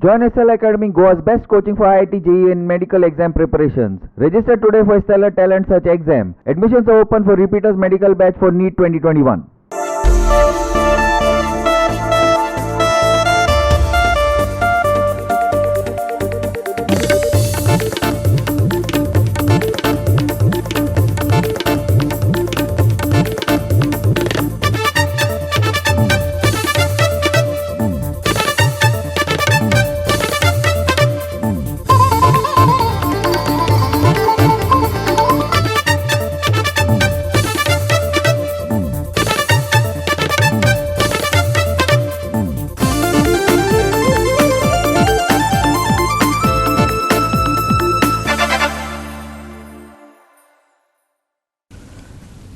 Join SL Academy, Goa's best coaching for IIT, JEE and medical exam preparations. Register today for Stellar Talent Search exam. Admissions are open for repeaters medical batch for NEET 2021.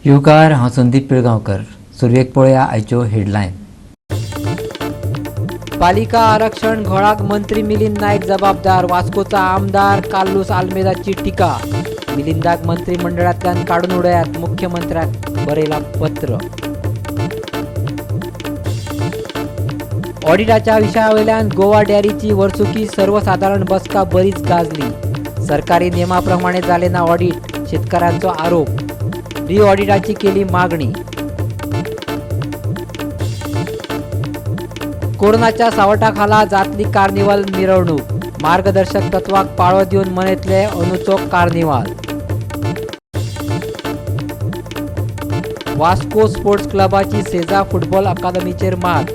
युवकार हांव संदीप पिळगांवकर. सुरवेक पळया आयच्यो headline. पालिका आरक्षण घोळाक मंत्री मिलिंद नायक जबाबदार. वास्कोचा आमदार Carlos आल्मेदाची टिका. मिलिंदाक मंत्रिमंडळांतल्यान काडून उडयात, मुख्यमंत्र्याक बरयला पत्र. ऑडिटाच्या विशयावयल्यान गोवा डेअरीची वर्सुकी सर्वसाधारण बसका बरीच गाजली. सरकारी नियमाप्रमाणे जाले ना ऑडिट, शेतकऱ्यांचो आरोप. री ऑडिटाची केली मागणी. कोरोनाच्या सावटाखाला जातली कार्निवाल मिरवणूक. मार्गदर्शक तत्वाक पाळो दिवन मनयतले अंदूचो कार्निवाल. वास्को स्पोर्ट्स क्लबाची सेजा फुटबॉल अकादमीचेर मात.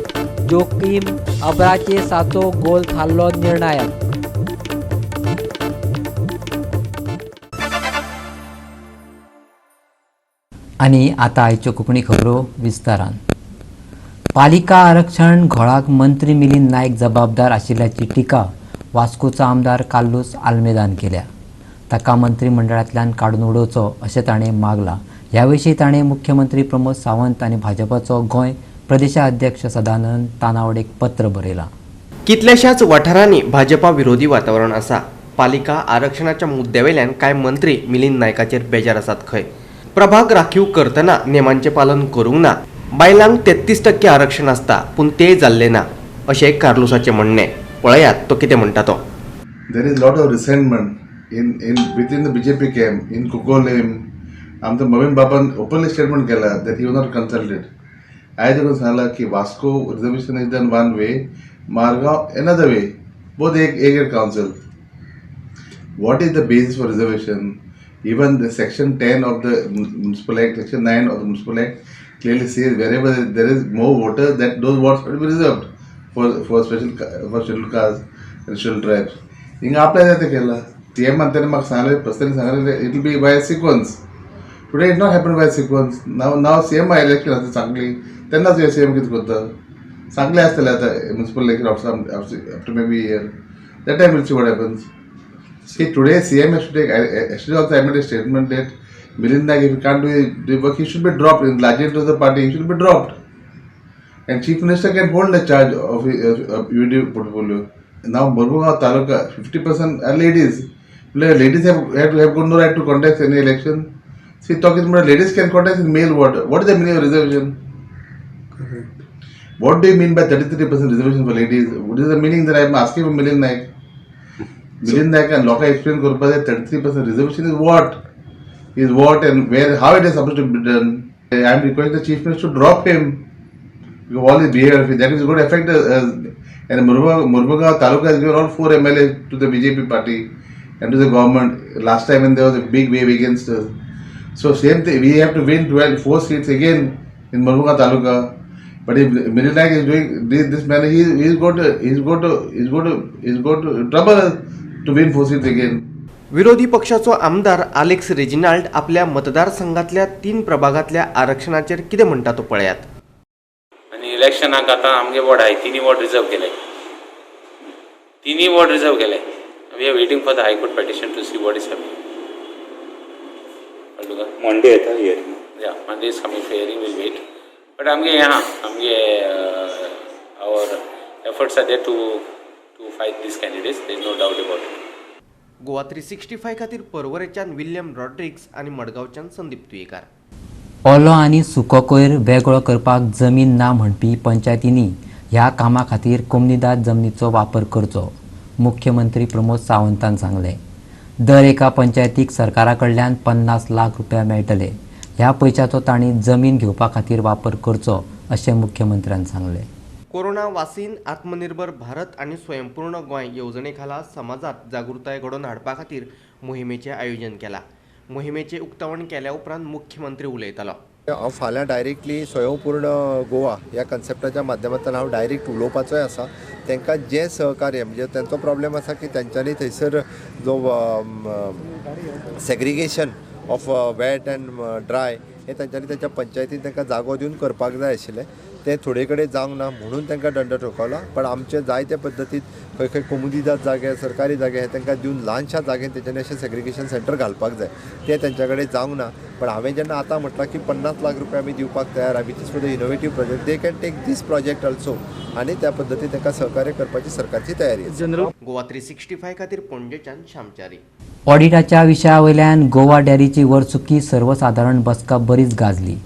जोकीम अब्राचे 7 गोल थारलो निर्णायक. आनी आतां आयच्यो कोंकणी खबरो विस्तारान. पालिका आरक्षण घोळाक मंत्री मिलिंद नायक जबाबदार आशिल्ल्याची टिका वास्कोचो आमदार कार्लोस आल्मेदान केल्या. ताका मंत्रिमंडळांतल्यान काडून उडोवचो अशें ताणें मागलां. ह्या विशीं ताणें मुख्यमंत्री प्रमोद सावंत आनी भाजपाचो गोंय प्रदेशाध्यक्ष सदानंद तानावडेक पत्र बरयलां. कितल्याशाच वाठारांनी भाजपा विरोधी वातावरण आसा. पालिका आरक्षणाच्या मुद्द्यावेल्यान कांय मंत्री मिलिंद नायकाचेर बेजार आसात खंय. प्रभाग राखीव करतना नेमांचे पालन करूंक ना. बायलांक 33% आरक्षण आसता पूण ते जाल्ले ना अशें कार्लोसाचें म्हणणें. पळयात तो कितें म्हणटा तो. There is lot of resentment in within the BJP camp in Kukolim. आमचं मवीन बाबान ओपनली स्टेटमेंट केला that he was not consulted. आयज देखून सांगला की Vasco reservation is done one way, Margao another way. Both एक council. What is the basis for reservation? Even the section 10 of the Municipal Act, section 9 of the Municipal Act clearly says wherever there is more voters, that those votes will be reserved for scheduled castes and scheduled tribes. हिंगा आपल्या जाते केला. CM मंत्र्याने म्हाका सांगले, personally सांगले it will be by a sequence. Today it not happened by a sequence. Now CM election आसा सांगली तेन्नाच CM कितें करता. सांगले आसतले आतां municipal election after maybe a year. That time we'll see what happens. See, today CM has to take, yesterday also I made a statement that Milind Naik, if he can't do the work, he should be dropped. In large interest of the party, he should be dropped. And Chief Minister can hold the charge of UD portfolio. Now, Mormugao Taluka, 50% are ladies. Ladies have got no right to contest any election. See, talking about ladies can contest in male vote. What is the meaning of reservation? Correct. What do you mean by 33% reservation for ladies? What is the meaning that I am asking for Milind Naik? Milind Naik and Loka explain Korpa that 33% reservation is what? Is what and where, how it is supposed to be done. I am requesting the Chief Minister to drop him. Because all his behavior, that is going to affect and Mormugao Taluka has given all 4 MLAs to the BJP party and to the government. Last time when there was a big wave against us. So same thing, we have to win 4 seats again in Mormugao Taluka. But if Milind Naik is doing this manner, he is going to trouble us to win 4 seats again. विरोधी पक्षाचो आमदार Alex Reginald आपल्या मतदारसंघातल्या 3 प्रभागातल्या आरक्षणाचेर कितें म्हणटा तो पळयात. आनी इलेक्शनाक आतां आमगे वॉर्ड आहाय 3 वॉर्ड रिजर्व केले. 3 वॉर्ड रिजर्व केले. We are waiting for the high court petition to see what is happening. Monday येता हियरिंग. या Monday is coming for hearing. Will wait. But आमगे आमगे our efforts are there to fight these candidates. There is no doubt about it. Goa 365 खातीर पर्वरेच्यान William Rodrigues आनी मडगांवच्यान संदीप तुयेकार. ओलो आनी सुको कोयर वेगळो करपाक जमीन ना म्हणपी पंचायतींनी ह्या कामा खातीर कोमनीदाद जमनीचो वापर करचो मुख्यमंत्री प्रमोद सावंतान सांगले. दर एका पंचायतीक सरकारा कडल्यान 50 लाख रुपया मेळटले. ह्या पयशांचो तांणी जमीन घेवपा खातीर वापर करचो अशें मुख्यमंत्र्यान सांगले. कोरोना वासीन आत्मनिर्भर भारत आणि स्वयंपूर्ण गोंय येवजणे खाला समाजात जागृताय घडोवन हाडपा खातीर मोहिमेचें आयोजन केलां. मोहिमेचें उक्तावण केल्या उपरांत मुख्यमंत्री उलयतालो. हांव फाल्यां डायरेक्टली स्वयंपूर्ण गोवा ह्या कन्सेप्टाच्या माध्यमांतल्यान हांव डायरेक्ट उलोवपाचोय आसा. तांकां जें सहकार्य म्हणजे तांचो प्रॉब्लेम आसा की तांच्यांनी थंयसर जो segregation of wet and dry हे तांच्यांनी तांच्या पंचायतीन तांकां जागो दिवन करपाक जाय आशिल्लें. ते थोडे कडेन जावंक ना म्हणून तांकां दंड ठोकवला. पण आमचे जायते पद्दतीन खंय खंय कोमुनिदाद जागे सरकारी जागे हे तांकां दिवन ल्हानशा जागेन तेच्यांनी अशें सेग्रिगेशन सेंटर घालपाक जाय. ते तेंच्या कडेन जावंक ना. पण हांवें जेन्ना आतां म्हटलां की 50 लाख रुपया आमी दिवपाक तयार आहा which is for the innovative project they can take this project also आनी त्या पद्दतीन तांकां सहकार्य करपाची सरकारची तयारी आसा. गोवा 365 खातीर पणजेच्यान श्यामचारी. ऑडिटाच्या विशया वयल्यान गोवा डेअरीची वर्सुकी सर्वसाधारण बसका बरीच गाजली.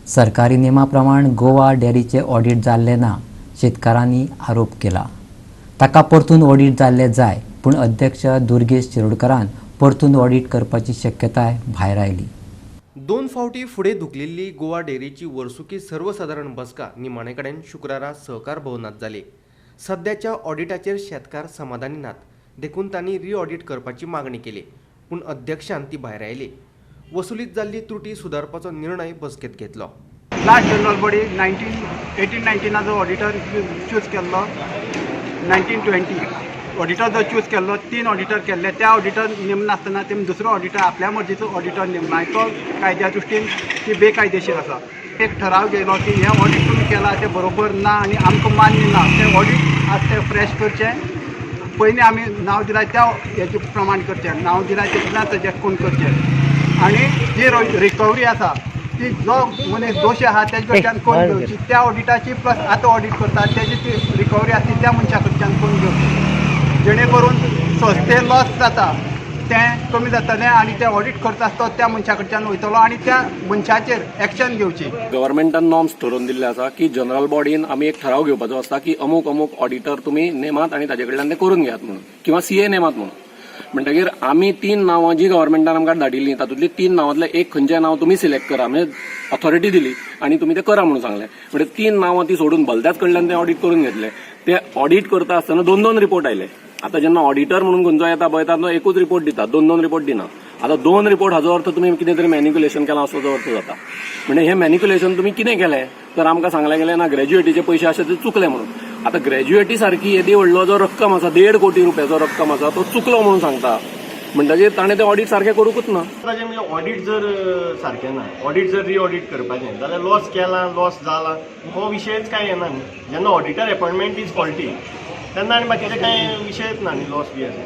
सरकारी नेमा प्रमाण गोवा डेअरीचे ऑडिट जाल्ले ना शेतकारांनी आरोप केला. ताका परतून ऑडिट जाल्ले जाय पूण अध्यक्ष दुर्गेश शिरोडकरान परतून ऑडिट करपाची शक्यताय भायर आयली. 2 फावटी फुडें धुकलिल्ली गोवा डेअरीची वर्सुकी सर्वसाधारण बसका निमाणे कडेन शुक्रारा सहकार भवनात जाली. सध्याच्या ऑडिटाचेर शेतकार समाधानी नात. देखून तांणी रिऑडिट करपाची मागणी केली पूण अध्यक्षान ती भायर आयली. वसुलीत जाल्ली त्रुटी सुदारपाचो निर्णय बसकेत घेतलो. लास्ट जनरल बॉडी 1819 जो ऑडिटर चूज केल्लो 1920 ऑडिटर जो चूज केल्लो 3 ऑडिटर केल्ले. त्या ऑडिटर नेमनासतना तेम दुसरो ऑडिटर आपल्या मर्जीचो ऑडिटर नेमला. तो कायद्या दृश्टीन ती बेकायदेशीर आसा. एक ठराव घेयलो की हे ऑडिट तुमी केला ते बरोबर ना आनी आमकां मान्य ना. ते ऑडिट आज ते फ्रेश करचें. पयलीं आमी नांव दिलां त्या हेचे प्रमाण करचें. नांव दिलां तितल्याच सजेक्ट करून करचें. आनी जी रिकवरी आसा ती जो मनीस दोशी आहा तेजे कडच्यान करून घेवची. त्या ऑडिटाची प्लस आतां ऑडिट करता तेजी ती रिकवरी आसा ती त्या मनशा कडच्यान करून घेवची. जेणे करून संस्थे लॉस जाता तें कमी जातलें आनी ते ऑडिट करता आसतो त्या मनशा कडच्यान वयतलो आनी त्या मनशाचेर एक्शन घेवची. गव्हर्मेंटान नॉर्म्स ठरोवन दिल्ले आसा की जनरल बॉडीन आमी एक ठराव घेवपाचो आसता की अमूक अमूक ऑडिटर तुमी नेमात आनी ताजे कडल्यान ते करून घेयात म्हणून किंवा सीए नेमात म्हणून. म्हणटकीर आमी 3 नांवां जी गव्हर्मेंटान आमकां धाडिल्लीं तातूंतली 3 नांवांतले एक खंयचें नांव तुमी सिलेक्ट करा म्हणजे ऑथॉरिटी दिली आनी तुमी ते करा म्हणून सांगलें. म्हणजे 3 नांवां ती सोडून भलत्याच कडल्यान ते ऑडिट करून घेतले. ते ऑडिट करता आसतना 2-2 रिपोर्ट आयले. आतां जेन्ना ऑडिटर म्हणून खंयचो येता पळय तो एकूच रिपोर्ट दिता 2-2 रिपोर्ट दिना. आतां 2 रिपोर्ट हाचो अर्थ तुमी कितें तरी मॅनिक्युलेशन केलां असो अर्थ जाता. म्हणजे हें मॅनिक्युलेशन तुमी कितें केलें तर आमकां सांगलें गेलें ना ग्रॅज्युएटीचे पयशे अशे ते चुकले म्हणून. आतां ग्रॅज्युएटी सारकी येदी व्हडलो जो रक्कम आसा 1.5 कोटी रुपयाचो रक्कम आसा तो चुकलो म्हणून सांगता. म्हणटकीर ताणें तें ऑडिट सारकें करूंकच ना. म्हणजे ऑडिट जर सारकें ना ऑडिट जर रिऑडिट करपाचें जाल्यार लॉस केला लॉस जाला हो विशयच काय येना न्ही. जेन्ना ऑडिटर अपॉइंटमेंट इज फॉल्टी तेन्ना आनी बाकीचे कांय विशयच ना न्ही लॉस बी अशें.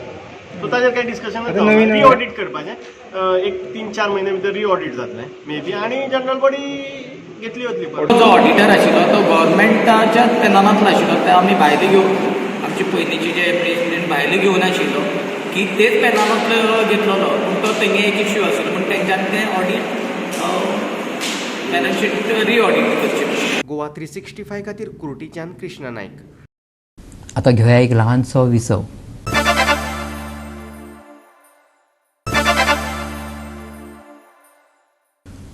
सो ताजेर कांय डिस्कशन रिऑडिट करपाचें. एक 3-4 म्हयने भितर रिऑडिट जातलें मे बी आनी जनरल बॉडी घेतली वतली. जो ऑडिटर आशिल्लो तो गव्हर्मेंटाच्याच पॅनलांतलो आशिल्लो. ते आमी भायले घेवन आमचे पयलींचे जे प्रेसिडेंट भायले घेवन आशिल्लो की तेच पॅनलांतलो घेतलेलो पूण तो तेंगे एक इश्यू आशिल्लो पूण तेंच्यांनी तें ऑडिट बॅलन्स शीट रिऑडिट करचें. गोवा 365 खातीर कुर्टीच्यान कृष्णा नायक. आता घेऊया एक लहानसो विसव.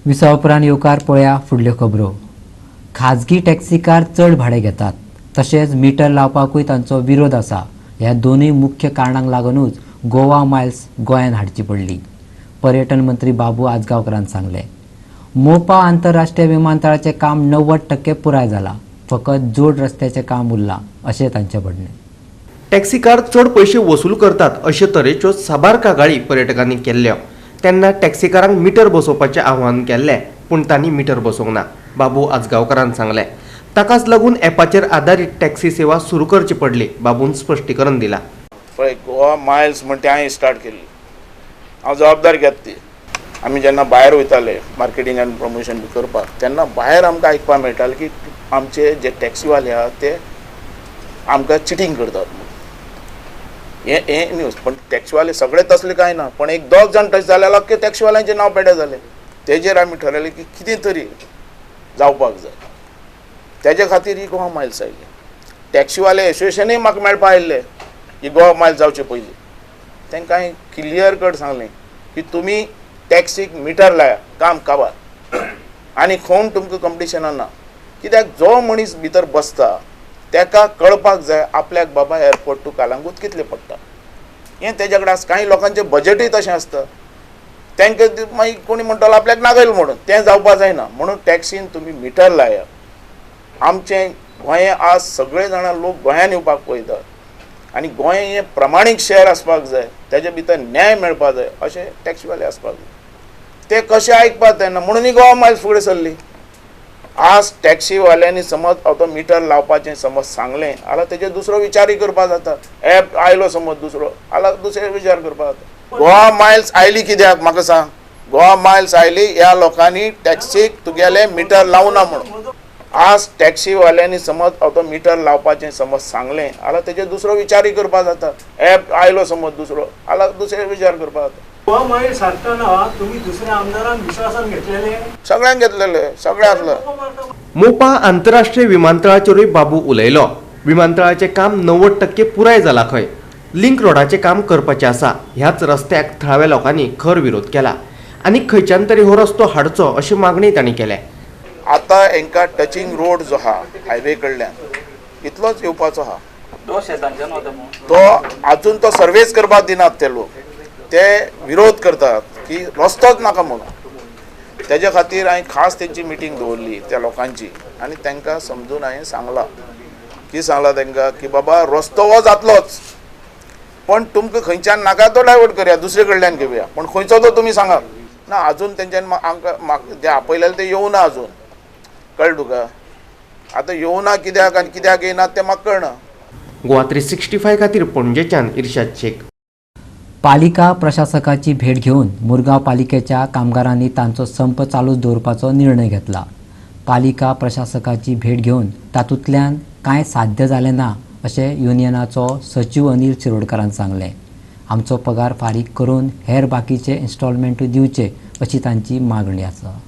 विसव उपरांत येवकार पळया फुडल्यो खबरो. खाजगी टॅक्सी कार चड भाडें घेतात तशेंच मिटर लावपाकूय तांचो विरोध आसा. ह्या दोनूय मुख्य कारणांक लागूनच गोवा मायल्स गोंयांत हाडची पडली. पर्यटन मंत्री बाबू आजगांवकारान सांगलें. मोपा आंतरराष्ट्रीय विमानतळाचें काम 90% पुराय जालां. फकत जोड रस्त्याचें काम उरलां अशें तांचें म्हणणें. टॅक्सी कार चड पयशे वसूल करतात अशे तरेच्यो साबार कागाळी पर्यटकांनी केल्ल्यो. तेन्ना टॅक्सीकारांक मिटर बसोवपाचें आव्हान केल्लें पूण तांणी मिटर बसोवंक ना. बाबू आजगांवकारान सांगलें. ताकाच लागून एपाचेर आदारीत टॅक्सी सेवा सुरू करची पडली. बाबून स्पश्टीकरण दिलां. पळय गोवा मायल्स म्हण ते हांवें स्टार्ट केल्ली. हांव जबाबदारी घेता ती. आमी जेन्ना भायर वयताले मार्केटींग आनी प्रमोशन बी करपाक तेन्ना भायर आमकां आयकपाक मेळटालें की आमचे जे टॅक्सीवाले आहा ते आमकां चिटींग करतात. हे न्यूज. पण टॅक्सीवाले सगळे तसले कांय ना. पण एक 10 जाण टच जाल्यार अख्खे टॅक्सीवाल्यांचे नांव पेड्या जाले. तेजेर आमी ठरयलें की कितें तरी जावपाक जाय. तेजे खातीर ही गोवा मायल्स आयली. टॅक्सीवाले एसोसिएशनय म्हाका मेळपा आयिल्ले की गोवा मायल्स जावचे पयलीं तांकां हांवें क्लियर कट सांगलें की तुमी टॅक्सीक मिटर लाया काम काबार आनी कोण तुमकां कंपिटिशनान ना कित्याक जो मनीस भितर बसता ताका कळपाक जाय आपल्याक बाबा एअरपोर्ट टू कालांगूट कितलें पडटा हें तेज्या कडेन आसता कांय लोकांचें बजेटूय तशें आसता तांकां मागीर कोणी म्हणटलो आपल्याक नागयलो म्हणून तें जावपाक जायना म्हणून टॅक्सीन तुमी मिटर लाया आमचें गोंय आज सगळे जाणां लोक गोंयान येवपाक पळयतात आनी गोंय हें प्रमाणीक शहर आसपाक जाय तेजे भितर न्याय मेळपाक जाय अशें टॅक्सीवाले आसपाक जाय ते कशें आयकपाक जायना म्हणून गोवा मायल्स फुडें सरली आज टॅक्सीवाल्यांनी समज तो मिटर लावपाचें समज सांगलें जाल्यार तेजेर दुसरो विचारूय करपाक जाता एप आयलो समज दुसरो जाल्यार दुसरे विचार करपाक जाता गोवा मायल्स आयली कित्याक म्हाका सांग गोवा मायल्स आयली ह्या लोकांनी टॅक्सीक तुगेलें मिटर लावना म्हणून आज टॅक्सीवाल्यांनी समज तो मिटर लावपाचें समज सांगलें जाल्यार तेजेर दुसरो विचारूय करपाक जाता एप आयलो समज दुसरो जाल्यार दुसरे विचार करपाक जाता गोवा मायल्स हाडटना तुमी दुसऱ्या आमदारांक विश्वासान घेतलेले सगळ्यांक घेतलेले सगळें आसलें मोपा आंतरराष्ट्रीय विमानतळाचेरूय बाबू उलयलो विमानतळाचें काम 90% पुराय जालां खंय लिंक रोडाचें काम करपाचें आसा ह्याच रस्त्याक थळाव्या लोकांनी खर विरोध केला आनी खंयच्यान तरी हो रस्तो हाडचो अशी मागणी तांणी केल्या आतां हांकां टचिंग रोड जो आहा हायवे कडल्यान इतलोच येवपाचो आहा तो आजून तो सर्वेच करपाक दिनात ते लोक ते विरोध करतात की रस्तोच नाका म्हणून तेज्या खातीर हांवें खास तेंची मिटींग दवरली त्या लोकांची आनी तांकां समजून हांवें सांगलां की सांगलां तांकां की बाबा रस्तो हो जातलोच पण तुमकां खंयच्यान नाका तो डायवर्ट करया दुसरे कडल्यान घेवया पण खंयचो तो तुमी सांगात ना आजून तेंच्यान आमकां जे आपयलेले ते येवना आजून कळ्ळें तुका आतां येवना कित्याक आनी कित्याक येनात तें म्हाका कळना गोवा 365 खातीर पणजेच्यान इर्शाद शेख पालिका प्रशासकाची भेट घेऊन मुरगांव पालिकेच्या कामगारांनी तांचो संप चालूच दवरपाचो निर्णय घेतला पालिका प्रशासकाची भेट घेऊन तातूंतल्यान कांय साध्य जालें ना अशें युनियनाचो सचिव अनिल शिरोडकारान सांगलें आमचो पगार फारीक करून हेर बाकीचे इन्स्टॉलमेंटूय दिवचे अशी तांची मागणी आसा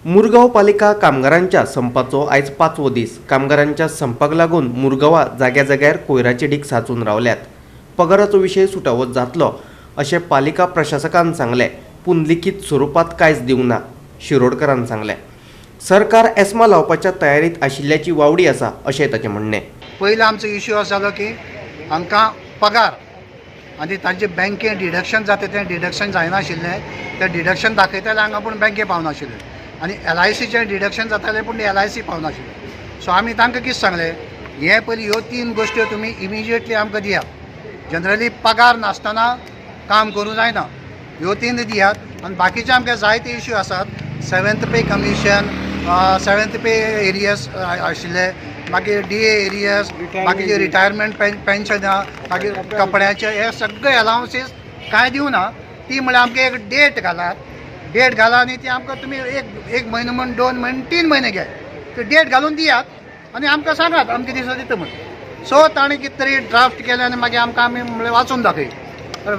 मुरगांव पालिका कामगारांच्या संपाचो आयज 5वो दीस कामगारांच्या संपाक लागून मुरगांवा जाग्या जाग्यार कोयराचे डीग साचून रावल्यात पगाराचो विशय सुटावो जातलो अशें पालिका प्रशासकान सांगलें पूण लिखीत स्वरुपात कांयच दिवंक ना शिरोडकरान सांगलें सरकार एस्मा लावपाच्या तयारीत आशिल्ल्याची वावडी आसा अशें ताचें म्हणणें पयलो आमचो इश्यू असो जालो की आमकां पगार आनी तांचे बँकेन डिडक्शन जाता तें डिडक्शन जायनाशिल्लें तें डिडक्शन दाखयतालें हांगा पूण बँके पावनाशिल्लें आनी LICचें डिडक्शन जातालें पूण LIC पावनाशिल्लें सो आमी तांकां कितें सांगलें हे पयलीं ह्यो 3 गोश्ट्यो तुमी इमिजिएटली आमकां दियात जनरली पगार नासतना काम करूं जायना ह्यो 3 दियात आनी बाकीचे आमकां जायते इश्यू आसात 7th पे कमिशन 7th पे एरियस आशिल्ले मागीर DA एरियस बाकीचे रिटायरमेंट पेन्शनां मागीर कपड्याचे हे सगळे अलावन्सीस कांय दिवना ती म्हळ्यार आमकां एक डेट घाला आनी ती आमकां तुमी एक म्हयनो म्हण 2 म्हयने 3 म्हयने घे ती डेट घालून दियात आनी आमकां सांगात अमके दिसा दिता म्हण सो ताणें कितें तरी ड्राफ्ट केलें आनी मागीर आमकां आमी म्हळ्यार वाचून दाखय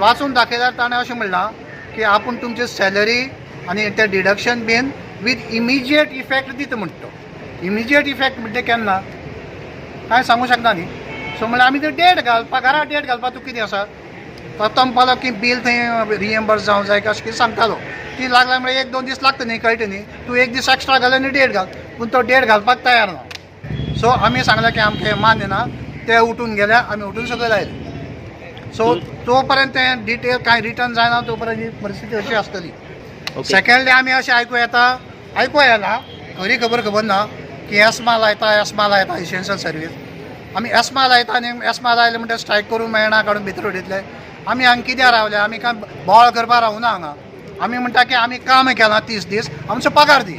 वाचून दाखयल्यार ताणें अशें म्हणलां की आपूण तुमची सॅलरी आनी तें deduction been with immediate effect दिता म्हणटा तो इमिजिएट इफेक्ट म्हणजे केन्ना कांय सांगूं शकना न्ही सो म्हळ्यार आमी ते डेट घाल पगारा डेट घालपाक तूं कितें आसा तो म्हणपालो की बील थंय रिएम्बर्स जावं जाय अशें कितें सांगतालो ती लागल्या म्हळ्यार 1-2 दीस लागता न्ही कळटा न्ही तूं 1 दीस एक्स्ट्रा घाल आनी डेट घाल पूण तो डेट घालपाक तयार ना सो आमी सांगलें की आमकां मान्य ना ते उठून गेल्या आमी उठून सगळे लायले सो तो पर्यंत तें डिटेल कांय रिटर्न जायना तो पर्यंत ही परिस्थिती अशी आसतली सेकंडली आमी अशें आयकूं येला खरी खबर ना की एस्मा लायता इसेन्शियल सर्वीस आमी एस्मा लायता आनी एस्मा लायले म्हणटा स्ट्रायक करूंक मेळना काडून भितर उडयतले आमी हांगा कित्याक रावले आमी कांय बोवाळ करपाक रावना हांगा आमी म्हणटा की आमी काम केलां 30 दीस आमचो पगार दी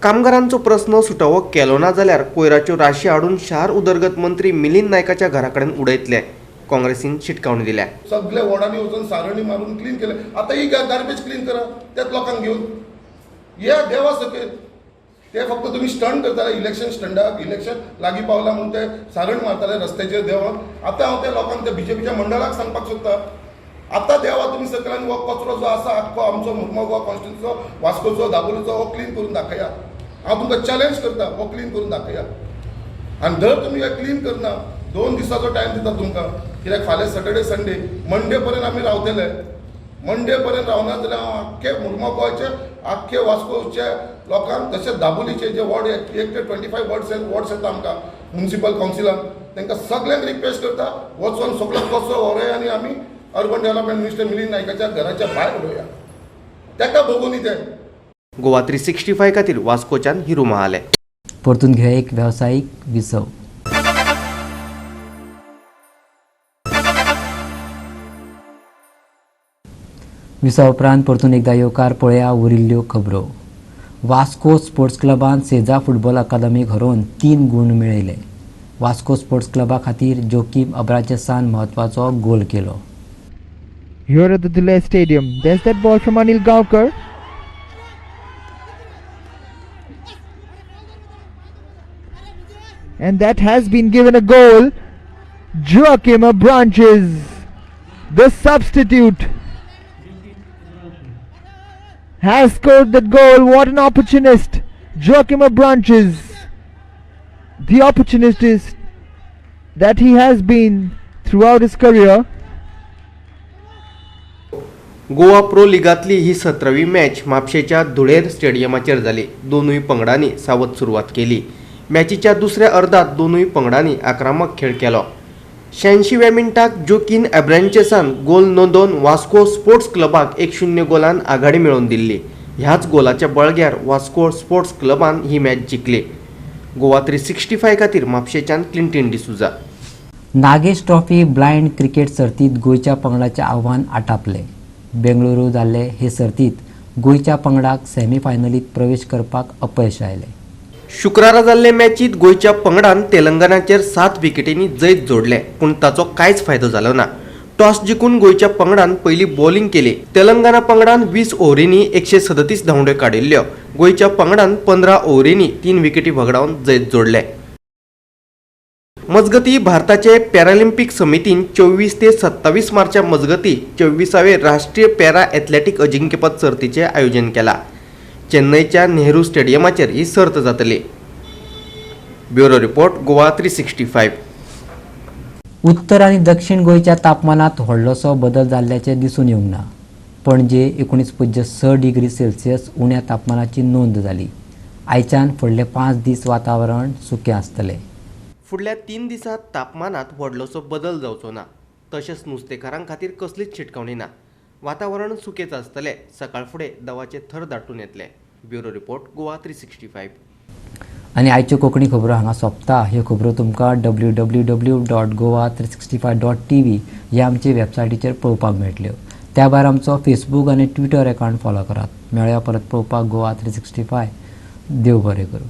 कामगारांचो प्रस्न सुटावो केलो ना जाल्यार कोयराच्यो राशी हाडून शार उदरगत मंत्री मिलिंद नायकाच्या घरा कडेन उडयतले काँग्रेसीन शिटकावणी दिल्या सगळे वॉर्डांनी वचून सारणी मारून क्लीन केले आता ही गार्बेज क्लीन करा त्याच लोकांक घेऊन या देवा सकयल ते फक्त तुम्ही स्टंट करताले इलेक्शन स्टंडाक इलेक्शन लागीं पावला म्हणून ते सारण मारताले रस्त्याचेर देवाक आतां हांव त्या लोकांक त्या BJPच्या मंडळाक सांगपाक सोदता आतां देवा तुमी सकयल्यान हो कचरो जो आसा आख्खो आमचो मुर्मगांव गोवा कॉन्स्टिट्युन्सीचो वास्कोचो दाबोलीचो हो क्लीन करून दाखया हांव तुमकां चॅलेंज करता हो क्लीन करून दाखया आनी धर तुमी हे क्लीन करना 2 दिसाचो टायम दिता तुमकां कित्याक फाल्यां सॅटर्डे संडे मंडे पर्यंत आमी रावतले मंडे पर्यंत रावना जाल्यार हांव आख्खे मुर्मा गोंयचे आख्खे वास्कोचे लोकांक तशेंच दाबोलीचे जे वॉर्ड 1 ते 25 वॉर्ड्स येता आमकां म्युनिसिपल कावन्सिलान तांकां सगळ्यांक रिक्वेस्ट करता वचून सगळो कसो व्हरोया आनी आमी अर्बन डेव्हलपमेंट मिनिस्टर मिलिंद नायकाच्या घराच्या भायर उडोवया ताका बघून ते गोवा 365 खातीर वास्कोच्यान हिरू महाले. परतून घेऊया एक व्यावसायिक विसव. विसव उपरांत परतून एकदा येवकार पळया उरिल्ल्यो खबरो. वास्को स्पोर्ट्स क्लबान सेजा फुटबॉल अकादमीक हरोवन 3 गुण मेळयले. वास्को स्पोर्ट्स क्लबा खातीर जोकीम अब्राचेसान म्हत्वाचो गोल केलो. Here at the Dhule Stadium, there's that ball from Anil Gaonkar. And that has been given a goal. Joachim Abranches, the substitute, has scored that goal. What an opportunist, Joachim Abranches. The opportunist is that he has been throughout his career. Goa pro लिगांतली ही 17वी match म्हापशेच्या धुळेर स्टेडियमाचेर जाली. दोनूय पंगडांनी सावध सुरवात केली. मॅचीच्या दुसऱ्या अर्धात दोनूय पंगडांनी आक्रमक खेळ केलो. 86व्या मिनटाक जोकीन एब्रांचेसान गोल नोंदोवन वास्को स्पोर्ट्स क्लबाक 1-0 गोलान आघाडी मेळोवन दिल्ली. ह्याच गोलाच्या बळग्यार वास्को स्पोर्ट्स क्लबान ही मॅच जिखली. गोवा 365 खातीर म्हापशेच्यान Clinton D'Souza. Nagesh trophy blind cricket सर्तीत गोंयच्या पंगडाचें आव्हान आटापलें. बेंगळुरू जाल्ले हे सर्तीत गोंयच्या पंगडाक सेमीफायनलीत प्रवेश करपाक अपयश आयलें. शुक्रारा जाल्ले मॅचीत गोंयच्या पंगडान तेलंगणाचेर 7 विकेटींनी जैत जोडले, पूण ताचो कांयच फायदो जालो ना. टॉस जिखून गोंयच्या पंगडान पयली बॉलिंग केली. तेलंगणा पंगडान 20 ओव्हरींनी 137 धांवड्यो काडिल्ल्यो. गोंयच्या पंगडान 15 ओव्हरींनी 3 विकेटी वगडावन जैत जोडले. मजगती भारताचे पॅरालिंपिक समितीन 24 ते 27 मार्चा मजगती 24वे राष्ट्रीय पॅरा एथलेटीक अजिंक्यपद सर्तीचे आयोजन केला. चेन्नईच्या नेहरू स्टेडियमाचेर ही सर्त जातली. Bureau report Goa 365. उत्तर आनी दक्षिण गोंयच्या तापमानात व्हडलोसो बदल जाल्ल्याचे दिसून येवंक ना. पणजे 19.6 डिग्री सेल्सियस उण्या तापमानाची नोंद जाली. आयच्यान फुडले 5 दीस वातावरण सुकें आसतलें. फुडल्या 3 दिसांत तापमानात व्हडलोसो बदल जावचो ना. तशेंच नुस्तेकारां खातीर कसलीच शिटकावणी ना. वातावरण सुकेंच आसतलें. सकाळ फुडें दवाचे थर दाटून येतले. Bureau report Goa 365. आनी आयच्यो कोंकणी खबरो हांगा सोंपता. ह्यो खबरो तुमकां www.goa365.tv ह्या आमचे वेबसायटीचेर पळोवपाक मेळटल्यो. त्या भायर आमचो फेसबूक आनी ट्विटर अकावंट फॉलो करात. मेळया परत पळोवपाक गोवा 365. देव बरें करूं.